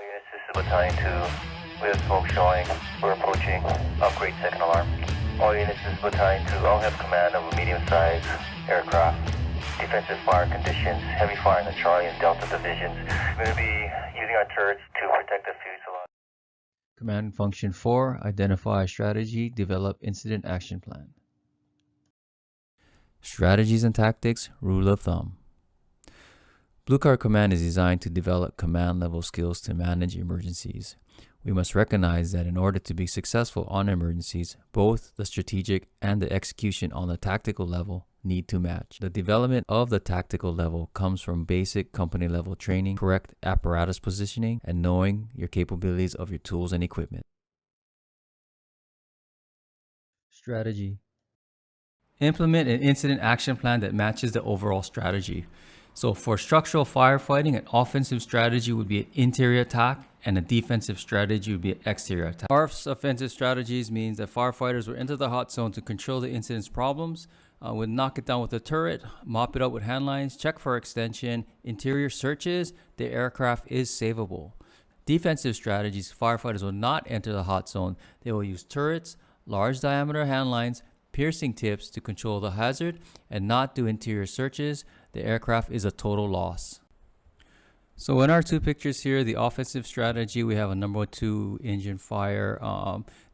units, this is Battalion 2. We have smoke showing. We're approaching. Upgrade second alarm. All units, this is Battalion 2. I'll have command of a medium-sized aircraft. Defensive fire conditions, heavy fire in the Charlie and Delta divisions. We're going to be using our turrets to protect the fuselage. Command Function 4, identify strategy, develop incident action plan. Strategies and tactics, rule of thumb. Blue Card Command is designed to develop command level skills to manage emergencies. We must recognize that in order to be successful on emergencies, both the strategic and the execution on the tactical level need to match. The development of the tactical level comes from basic company level training, correct apparatus positioning, and knowing your capabilities of your tools and equipment. Strategy. Implement an incident action plan that matches the overall strategy. So for structural firefighting, an offensive strategy would be an interior attack, and a defensive strategy would be an exterior attack. ARFF's offensive strategies means that firefighters will enter the hot zone to control the incident's problems, would knock it down with a turret, mop it up with handlines, check for extension, interior searches, the aircraft is savable. Defensive strategies, firefighters will not enter the hot zone. They will use turrets, large diameter handlines, piercing tips to control the hazard, and not do interior searches. The aircraft is a total loss. So in our two pictures here, the offensive strategy, we have a number 2 engine fire.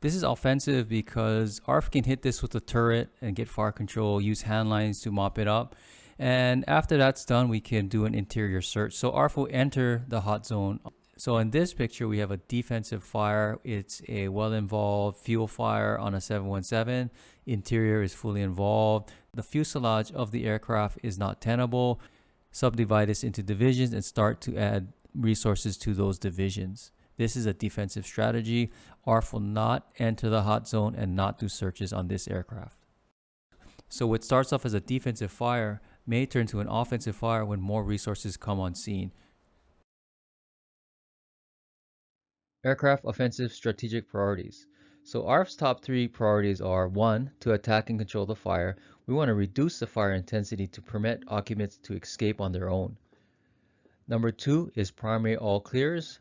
This is offensive because ARFF can hit this with a turret and get fire control, use handlines to mop it up. And after that's done, we can do an interior search. So ARFF will enter the hot zone. So in this picture, we have a defensive fire. It's a well-involved fuel fire on a 717. Interior is fully involved. The fuselage of the aircraft is not tenable. Subdivide this into divisions and start to add resources to those divisions. This is a defensive strategy. ARFF will not enter the hot zone and not do searches on this aircraft. So what starts off as a defensive fire may turn to an offensive fire when more resources come on scene. Aircraft offensive strategic priorities. So ARFF's top 3 priorities are 1. To attack and control the fire. We want to reduce the fire intensity to permit occupants to escape on their own. Number 2 is primary all clears.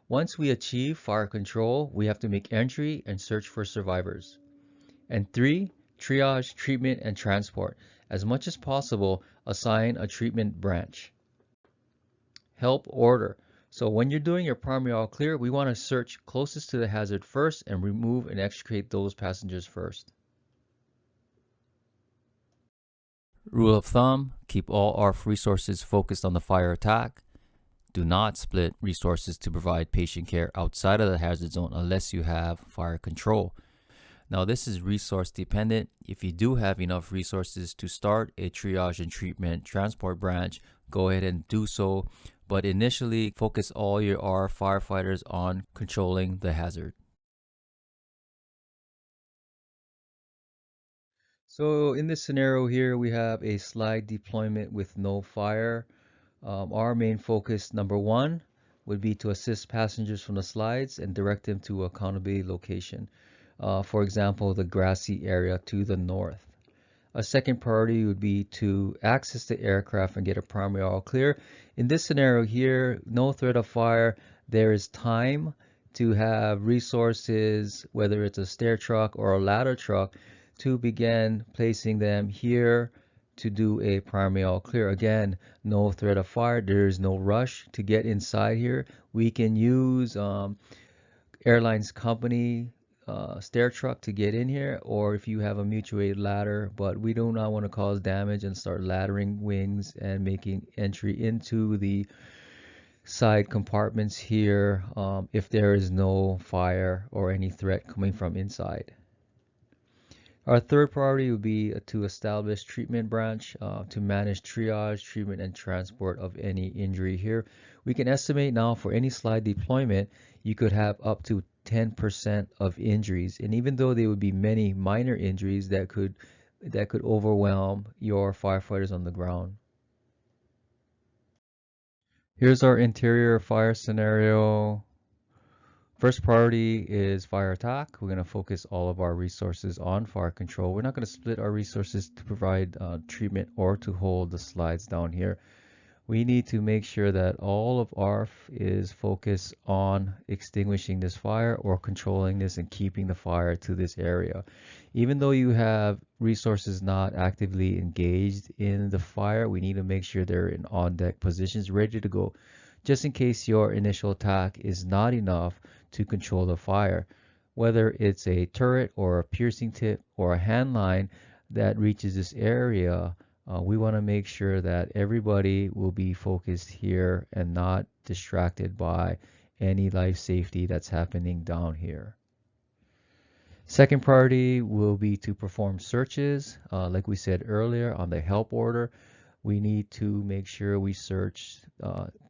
Once we achieve fire control, we have to make entry and search for survivors. And 3, triage, treatment, and transport. As much as possible, assign a treatment branch. Help order. So when you're doing your primary all clear, we want to search closest to the hazard first and remove and extricate those passengers first. Rule of thumb, keep all ARFF resources focused on the fire attack. Do not split resources to provide patient care outside of the hazard zone unless you have fire control. Now this is resource dependent. If you do have enough resources to start a triage and treatment transport branch, go ahead and do so. But initially, focus all your ARFF firefighters on controlling the hazard. So in this scenario here, we have a slide deployment with no fire. Our main focus, number 1, would be to assist passengers from the slides and direct them to a accountability location. For example, the grassy area to the north. A second priority would be to access the aircraft and get a primary all clear. In this scenario here, no threat of fire. There is time to have resources, whether it's a stair truck or a ladder truck, to begin placing them here to do a primary all clear. Again, no threat of fire. There is no rush to get inside here. We can use airlines company stair truck to get in here, or if you have a mutual aid ladder, but we do not want to cause damage and start laddering wings and making entry into the side compartments here if there is no fire or any threat coming from inside. Our third priority would be to establish treatment branch to manage triage, treatment, and transport of any injury here. We can estimate now for any slide deployment, you could have up to 10% of injuries, and even though there would be many minor injuries that could overwhelm your firefighters on the ground. Here's our interior fire scenario. First priority is fire attack. We're going to focus all of our resources on fire control. We're not going to split our resources to provide treatment or to hold the slides down here. We need to make sure that all of ARFF is focused on extinguishing this fire or controlling this and keeping the fire to this area. Even though you have resources not actively engaged in the fire, we need to make sure they're in on-deck positions ready to go, just in case your initial attack is not enough to control the fire. Whether it's a turret or a piercing tip or a handline that reaches this area, we want to make sure that everybody will be focused here and not distracted by any life safety that's happening down here. Second priority will be to perform searches. Like we said earlier on the help order, we need to make sure we search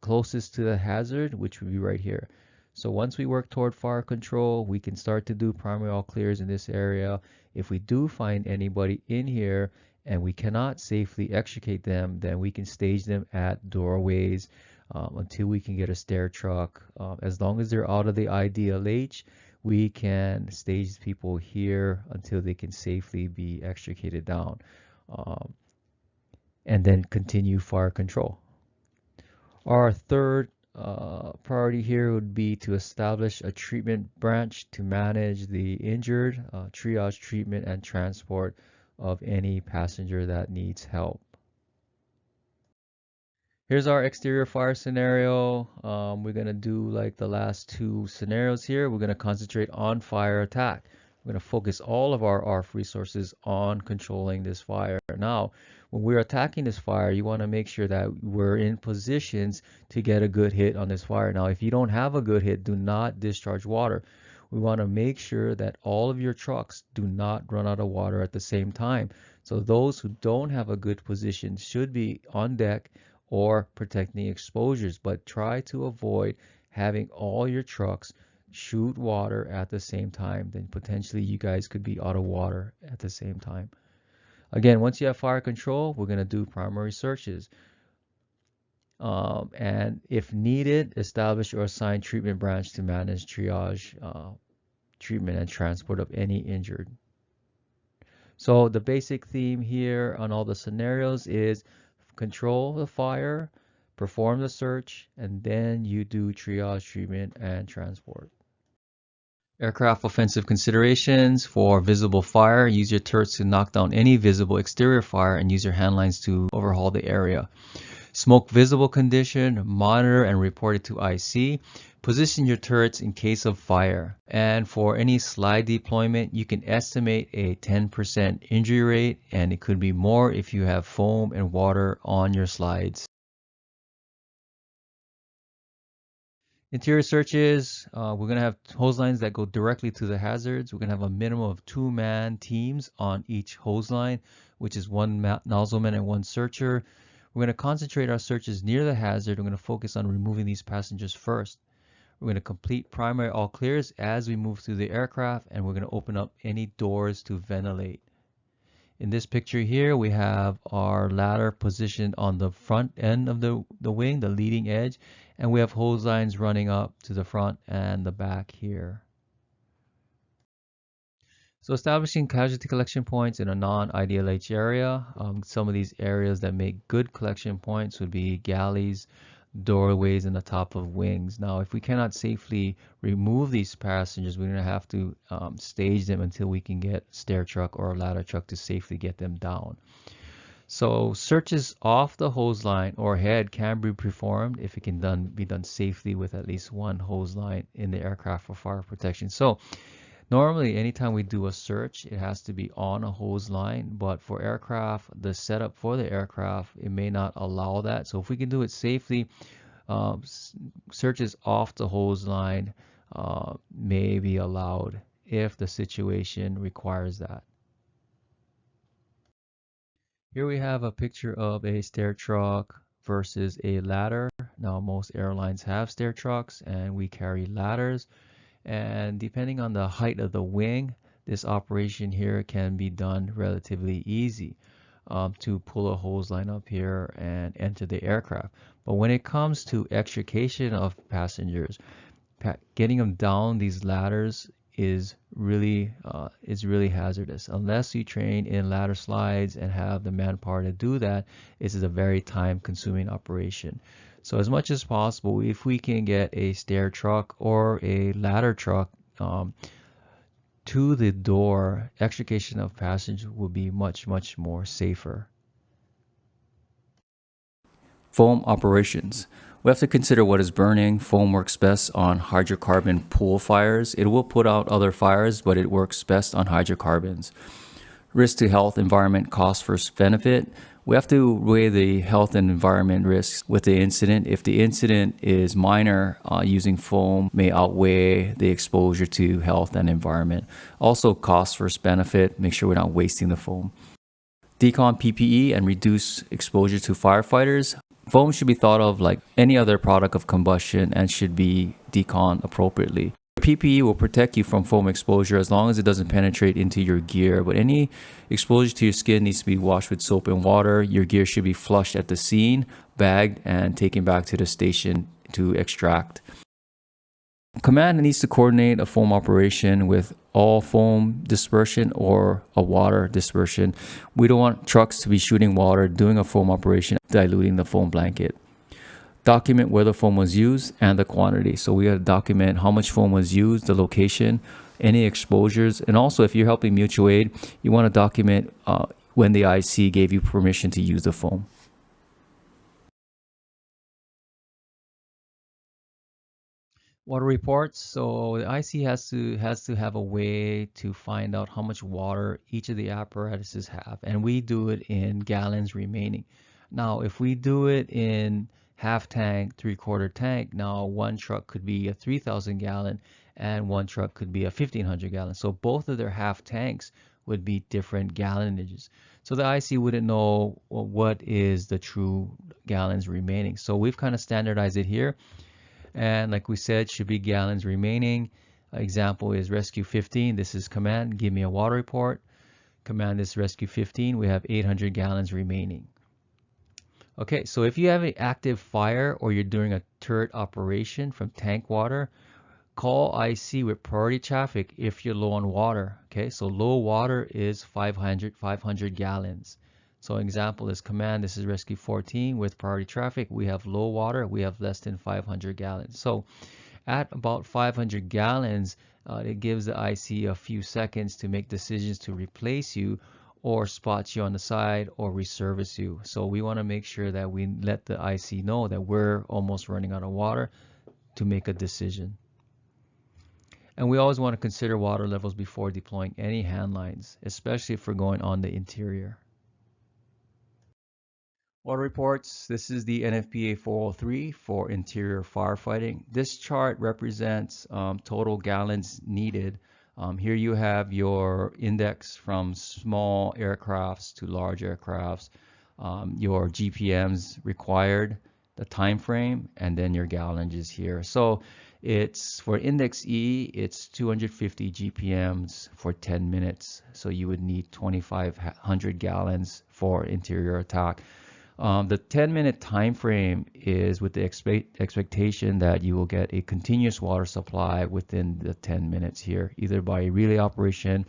closest to the hazard, which would be right here. So once we work toward fire control, we can start to do primary all clears in this area. If we do find anybody in here and we cannot safely extricate them, then we can stage them at doorways until we can get a stair truck. As long as they're out of the IDLH, we can stage people here until they can safely be extricated down, and then continue fire control. Our third priority here would be to establish a treatment branch to manage the injured, triage, treatment, and transport of any passenger that needs help. Here's our exterior fire scenario. We're going to do like the last two scenarios here. We're going to concentrate on fire attack. We're going to focus all of our ARFF resources on controlling this fire. Now, when we're attacking this fire, you want to make sure that we're in positions to get a good hit on this fire. Now, if you don't have a good hit, do not discharge water. We want to make sure that all of your trucks do not run out of water at the same time. So those who don't have a good position should be on deck or protecting exposures, but try to avoid having all your trucks shoot water at the same time. Then potentially you guys could be out of water at the same time. Again, once you have fire control, we're going to do primary searches. And if needed, establish or assign treatment branch to manage triage, treatment, and transport of any injured. So the basic theme here on all the scenarios is control the fire, perform the search, and then you do triage, treatment, and transport. Aircraft offensive considerations for visible fire. Use your turrets to knock down any visible exterior fire and use your handlines to overhaul the area. Smoke visible condition, monitor and report it to IC. Position your turrets in case of fire. And for any slide deployment, you can estimate a 10% injury rate, and it could be more if you have foam and water on your slides. Interior searches, we're going to have hose lines that go directly to the hazards. We're going to have a minimum of 2-man teams on each hose line, which is 1 nozzleman and 1 searcher. We're going to concentrate our searches near the hazard. We're going to focus on removing these passengers first. We're going to complete primary all clears as we move through the aircraft, and we're going to open up any doors to ventilate. In this picture here, we have our ladder positioned on the front end of the wing, the leading edge, and we have hose lines running up to the front and the back here. So establishing casualty collection points in a non-IDLH area. Some of these areas that make good collection points would be galleys, doorways, and the top of wings. Now, if we cannot safely remove these passengers, we're going to have to stage them until we can get a stair truck or a ladder truck to safely get them down. So searches off the hose line or head can be performed if it can be done safely with at least 1 hose line in the aircraft for fire protection. So normally, anytime we do a search, it has to be on a hose line, but for aircraft, the setup for the aircraft, it may not allow that. So if we can do it safely, searches off the hose line may be allowed if the situation requires that. Here we have a picture of a stair truck versus a ladder. Now, most airlines have stair trucks and we carry ladders. And depending on the height of the wing, this operation here can be done relatively easy to pull a hose line up here and enter the aircraft. But when it comes to extrication of passengers, getting them down these ladders is really hazardous. Unless you train in ladder slides and have the manpower to do that, this is a very time-consuming operation. So as much as possible, if we can get a stair truck or a ladder truck to the door, extrication of passengers will be much more safer. Foam operations. We have to consider what is burning. Foam works best on hydrocarbon pool fires. It will put out other fires, but it works best on hydrocarbons. Risk to health, environment, cost versus benefit. We have to weigh the health and environment risks with the incident. If the incident is minor, using foam may outweigh the exposure to health and environment. Also, cost versus benefit. Make sure we're not wasting the foam. Decon PPE and reduce exposure to firefighters. Foam should be thought of like any other product of combustion and should be decon appropriately. PPE will protect you from foam exposure as long as it doesn't penetrate into your gear, but any exposure to your skin needs to be washed with soap and water. Your gear should be flushed at the scene, bagged, and taken back to the station to extract. Command needs to coordinate a foam operation with all foam dispersion or a water dispersion. We don't want trucks to be shooting water, doing a foam operation, diluting the foam blanket. Document where the foam was used and the quantity. So we got to document how much foam was used, the location, any exposures, and also if you're helping mutual aid, you want to document when the IC gave you permission to use the foam. Water reports. So the IC has to have a way to find out how much water each of the apparatuses have, and we do it in gallons remaining. Now, if we do it in half tank, 3/4 tank, now one truck could be a 3,000 gallon and one truck could be a 1,500 gallon. So both of their half tanks would be different gallonages. So the IC wouldn't know what is the true gallons remaining. So we've kind of standardized it here. And like we said, should be gallons remaining. Example is rescue 15. This is command, give me a water report. Command is rescue 15. We have 800 gallons remaining. Okay, so if you have an active fire or you're doing a turret operation from tank water, call IC with priority traffic if you're low on water. Okay, so low water is 500 gallons. So example is command, this is rescue 14 with priority traffic. We have low water, we have less than 500 gallons. So at about 500 gallons, it gives the IC a few seconds to make decisions to replace you or spot you on the side or reservice you. So we want to make sure that we let the IC know that we're almost running out of water to make a decision. And we always want to consider water levels before deploying any handlines, especially if we're going on the interior. Water reports. This is the NFPA 403 for interior firefighting. This chart represents total gallons needed. Here you have your index from small aircrafts to large aircrafts, your GPMs required, the time frame, and then your gallonage here. So it's for index E, it's 250 GPMs for 10 minutes. So you would need 2,500 gallons for interior attack. The 10-minute time frame is with the expectation that you will get a continuous water supply within the 10 minutes here, either by a relay operation,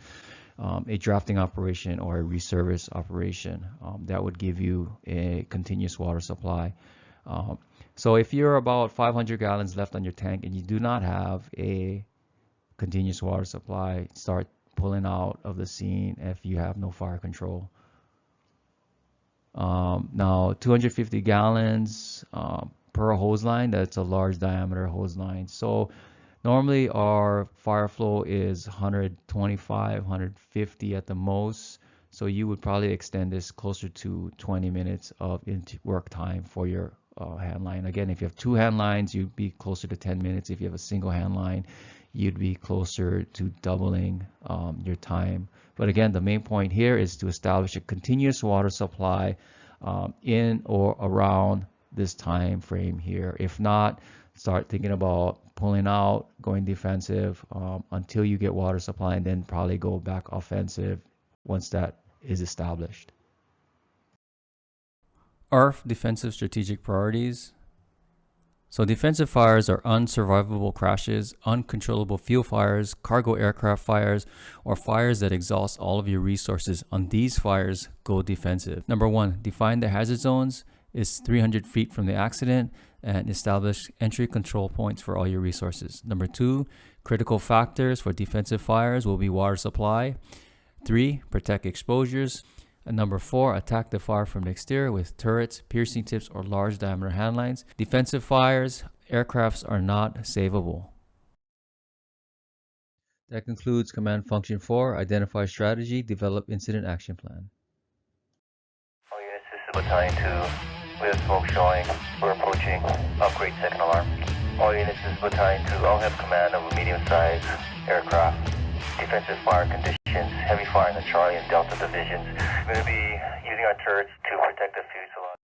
a drafting operation, or a reservice operation. That would give you a continuous water supply. So if you're about 500 gallons left on your tank and you do not have a continuous water supply, start pulling out of the scene if you have no fire control. Now 250 gallons per hose line, that's a large diameter hose line. So normally our fire flow is 125, 150 at the most. So you would probably extend this closer to 20 minutes of work time for your hand line. Again, if you have two hand lines, you'd be closer to 10 minutes. If you have a single hand line, you'd be closer to doubling your time. But again, the main point here is to establish a continuous water supply in or around this time frame here. If not, start thinking about pulling out, going defensive until you get water supply, and then probably go back offensive once that is established. ARFF defensive strategic priorities. So defensive fires are unsurvivable crashes, uncontrollable field fires, cargo aircraft fires, or fires that exhaust all of your resources. On these fires, go defensive. Number 1, define the hazard zones is 300 feet from the accident and establish entry control points for all your resources. Number 2, critical factors for defensive fires will be water supply. 3, protect exposures. And number 4, attack the fire from the exterior with turrets, piercing tips, or large diameter handlines. Defensive fires, aircrafts are not savable. That concludes Command Function 4, Identify Strategy, Develop Incident Action Plan. All units, this is Battalion 2. We have smoke showing. We're approaching. Upgrade second alarm. All units, this is Battalion 2. I'll have command of a medium-sized aircraft. Defensive fire conditions, heavy fire in the Charlie and Delta divisions. We're going to be using our turrets to protect the fuselage.